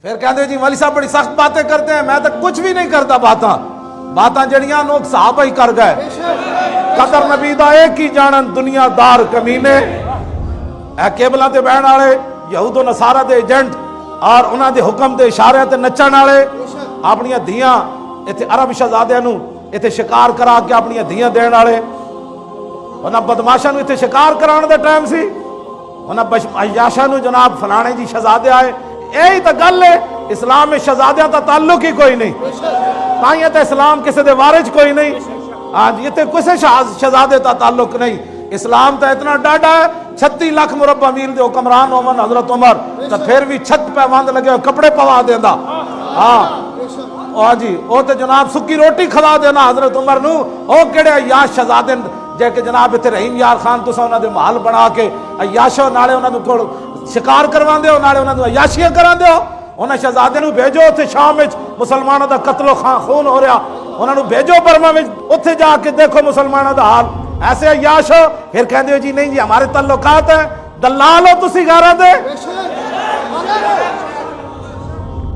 پھر کہتے جی مولوی صاحب بڑی سخت باتیں کرتے ہیں. میں تو کچھ بھی نہیں کرتا. باتاں جڑیاں لوگ صحابہ ہی کر گئے. قدر نبی دا ایک ہی جانن دنیا دار کمینے اے کیبلاں تے بہن والے یہود و نصارہ دے ایجنٹ اور انہاں دے حکم دے اشارے تے نچن والے اپنی دھیاں ایتھے عرب شہزادیاں نو ایتھے شکار کرا کے اپنی دھیاں دین والے. انہاں بدماشاں نو ایتھے شکار کران دا ٹائم سی. انہاں عیاشاں نو جناب فلانے جی شہزادے آئے. یہی تو گل ہے. اسلام میں شہزادیاں تا تعلق ہی کوئی نہیں. تائیں تے اسلام کسی دے وارث کوئی نہیں. ہاں جی تے کسے شہزادے تا تعلق نہیں. اسلام تا اتنا ڈاڈا ہے 36 لاکھ مربع میل دے حکمران ہوون حضرت عمر تو پھر بھی چھت پہ بند لگے کپڑے پوا دیندا. ہاں جی او تے جناب سکی روٹی کھوا دینا حضرت عمر نو. او کیڑے عیاش شہزادے جے کہ جناب تے رحیم یار خان تساں انہاں دے محل بنا کے عیاشو نالے انہاں دے کول شکار کرواندے ہو نالے انہاں دے عیاشیاں کراندے ہو. انہاں شہزادے نو بھیجو تے شام وچ مسلماناں دا قتل و خون ہو رہا. انہاں نو بھیجو برما وچ اوتھے جا کے دیکھو مسلماناں دا حال. ایسے عیاش ہو پھر کہندے ہو جی نہیں جی ہمارے تعلقات ہیں. دلال ہو تسی گھراں دے.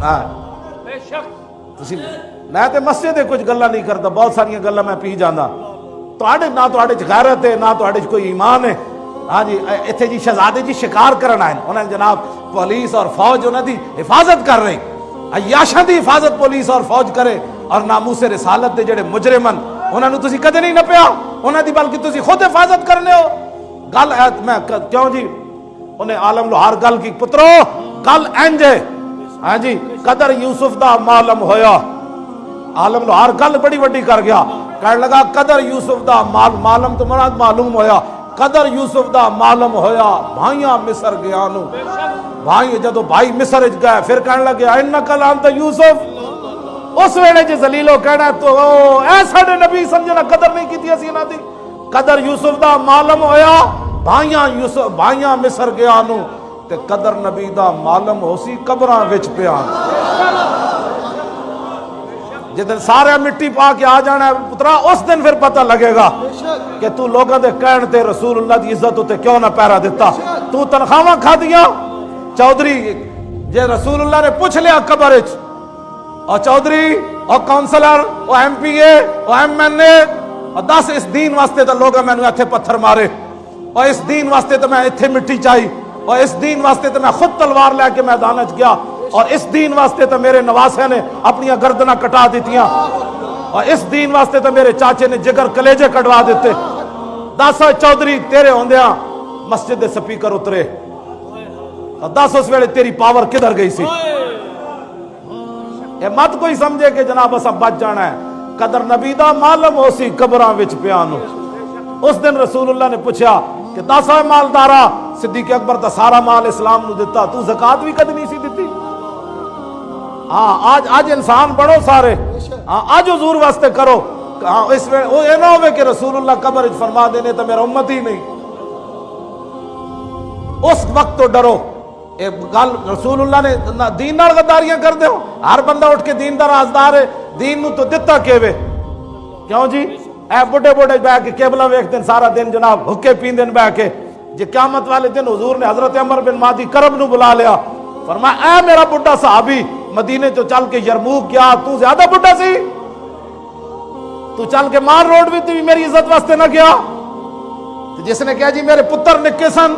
ہاں میں تے مسجد دے کچھ گلاں نہیں کردا. بہت ساری گلاں میں پی جانا. تواڈے نہ تواڈے چ غیرت ہے نہ تواڈے چ کوئی ایمان ہے. ہاں جی ایتھے جی شہزادے جی شکار کرن آئے. انہاں جناب پولیس اور فوج انہاں دی حفاظت کر رہی. عیاشاں دی حفاظت پولیس اور فوج کرے اور ناموس رسالت دے جڑے مجرمن انہاں نو تسی کدے نہیں نپیا. انہاں دی بلکہ تسی خود حفاظت کرنے ہو. گل میں کیوں جی انہیں عالم لوہار گل کی پترو گل انج ہے. ہاں جی قدر یوسف دا معلوم ہویا. عالم لوہار گل بڑی وڈی کر گیا. کہنے لگا قدر یوسف دا معلوم تو مراد معلوم ہویا. قدر یوسف دا معلوم ہویا بھائیاں مصر گیا نو. بھائی جدو بھائی مصر گئے پھر کہنے لگے انکا لانت یوسف. اس ویلے جی زلیلو کہنا تو اے ساڈے نبی سمجھنا قدر نہیں کی تھی اسی انہاں دی. قدر یوسف دا معلوم ہویا بھائیاں مصر گیا نو تے قدر نبی دا معلوم ہو سی قبراں وچ پیا. جدن سارے مٹی پا کے آ جانا ہے پترا اس دن پھر پتہ لگے گا کہ تو لوگوں دے کہن تے رسول اللہ دی عزت تے کیوں نہ پیرا دیتا. تو تنخواہ کھا دیا. چودھری جے رسول اللہ نے پوچھ لیا قبر وچ اور چودھری اور کونسلر اور ایم پی اے اور ایم این اے اور 10 اس دین واسطے تو لوگ میں ایتھے پتھر مارے اور اس دین واسطے تو میں ایتھے مٹی چاہی اور اس دین واسطے تو میں خود تلوار لے کے میدان وچ گیا اور اس دین واسطے تو میرے نواسے نے اپنی گردناں کٹا دیتیاں اور اس دین واسطے تو میرے چاچے نے جگر کلیجے کٹوا دیتے. 10 چودھری تیرے ہوندیاں مسجد دے سپیکر اترے اور 10 اس ویلے تیری پاور کدھر گئی سی. یہ مت کوئی سمجھے کہ جناب اسا بچ جانا ہے. قدر نبی دا معلوم ہو سی قبراں وچ پیانو. اس دن رسول اللہ نے پوچھا کہ 10 مالدارا صدیق اکبر دا سارا مال اسلام نو دیتا تو زکات بھی کدی نہیں سی دیتی. ہاں آج انسان بڑھو سارے. ہاں آج حضور واسطے کرو. اس میں وہ یہ نہ ہوئے کہ رسول اللہ قبر فرما دینے تو میرا امت ہی نہیں. اس وقت تو ڈرو. گل رسول اللہ نے دین نال غداریاں کر دے ہو. ہر بندہ اٹھ کے دین دا رازدار ہے. دین نو تو دتا کیوے کیوں جی اے بڑے بڑے بہ کے کیبلا ویکھ دین سارا دن جناب حکے پیندن بہ کے. جی قیامت والے دن حضور نے حضرت عمر بن مادی کرب نو بلا لیا. فرمایا اے میرا بڈھا صحابی مدینے تو چل کے یرموک گیا تو زیادہ بڈھا سی. تو چل کے مار روڈ بھی میری عزت واسطے نہ گیا. جس نے کہا جی میرے پتر نکے سن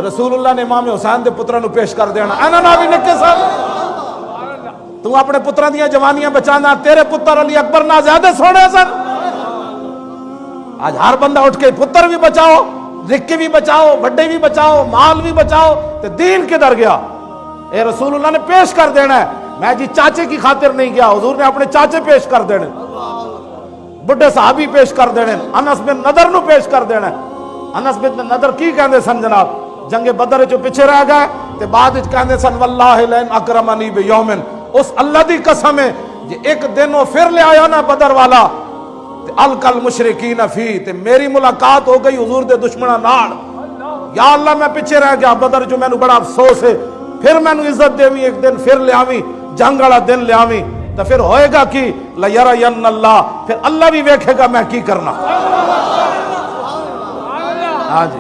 رسول اللہ نے امام حسین دے پتروں نو پیش کر دینا. انہاں نہ بھی نکے سن. تو اپنے پتراں دیاں جوانیاں بچانا. تیرے پتر علی اکبر نہ زیادہ سونے سن. آج ہر بندہ اٹھ کے پتر بھی بچاؤ نکے بھی بچاؤ بڑے بھی بچاؤ مال بھی بچاؤ تو دین کدھر گیا. اے رسول اللہ نے پیش کر دینا ہے. میں جی چاچے کی خاطر نہیں گیا. حضور نے اپنے چاچے پیش کر دینے. بڑے صحابی پیش کر دینے. انس بن نضر نو پیش کر دینا. انس بن نضر کی کہندے سن جناب جنگ بدر جو پیچھے رہ گئے تے بعد وچ کہندے سن واللہ لئن اکرمنی بیومن. اس اللہ دی قسم ہے جے ایک دن وہ پھر لے آیا نا بدر والا تے الکل مشرکین فی تے میری ملاقات ہو گئی حضور دے دشمناں نال. یا اللہ میں پیچھے رہ گیا بدر جو مینوں بڑا افسوس ہے. پھر مینوں عزت دیویں ایک دن پھر لے آویں جنگ والا دن لے آویں تو پھر ہوئے گا کی لیرین اللہ. پھر اللہ بھی ویکھے گا میں کی کرنا. ہاں جی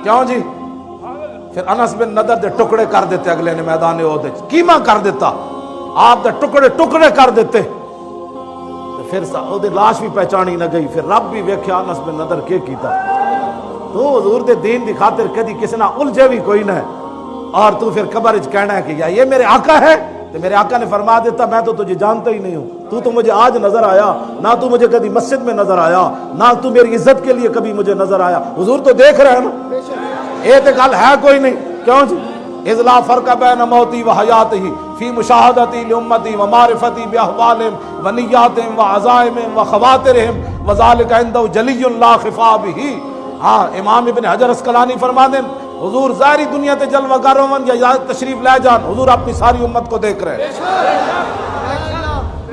کیوں جی پھر انس بن نضر دے ٹکڑے کر دیتے اگلے نے میدان احد وچ، کیما کر دیتا آپ دے ٹکڑے ٹکڑے کر دیتے، پھر دی لاش بھی پہچانی نہ گئی، پھر رب بھی ویکھیا انس بن نضر کے کیتا، تو حضور دے دین دی خاطر کدی کسی نہ الجھے بھی کوئی نہ، اور تو پھر قبر وچ کہنا ہے کہ یا یہ میرے آقا ہے، تو میرے آقا نے فرما دیتا میں تو تجھے جانتا ہی نہیں ہوں، تو مجھے آج نظر آیا، نہ تو مجھے کبھی مسجد میں نظر آیا، نہ تو میری عزت کے لیے کبھی مجھے نظر آیا، حضور تو دیکھ رہے ہیں نا، یہ تو گل ہے کوئی نہیں، کیوں جی اذ لا فرق بین موتی و حیاتی فی مشاہدتی لامتی و معرفتی باحوالہم و نیاتہم و عزائمہم و خواترہم وذالک عندہ جلی لا خفا بہ۔ ہاں امام ابن حجر اسقلانی فرما دیں حضور ظاہری دنیا تے جلوہ گر ہون یا تشریف لے جان، حضور اپنی ساری امت کو دیکھ رہے ہیں۔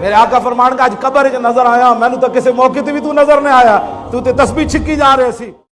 میرے آقا فرمان کا آج قبر نظر آیا، میں نے تو کسی موقع تے بھی تو نظر نہیں آیا، تو تے تسبیح چھکی جا رہے سی۔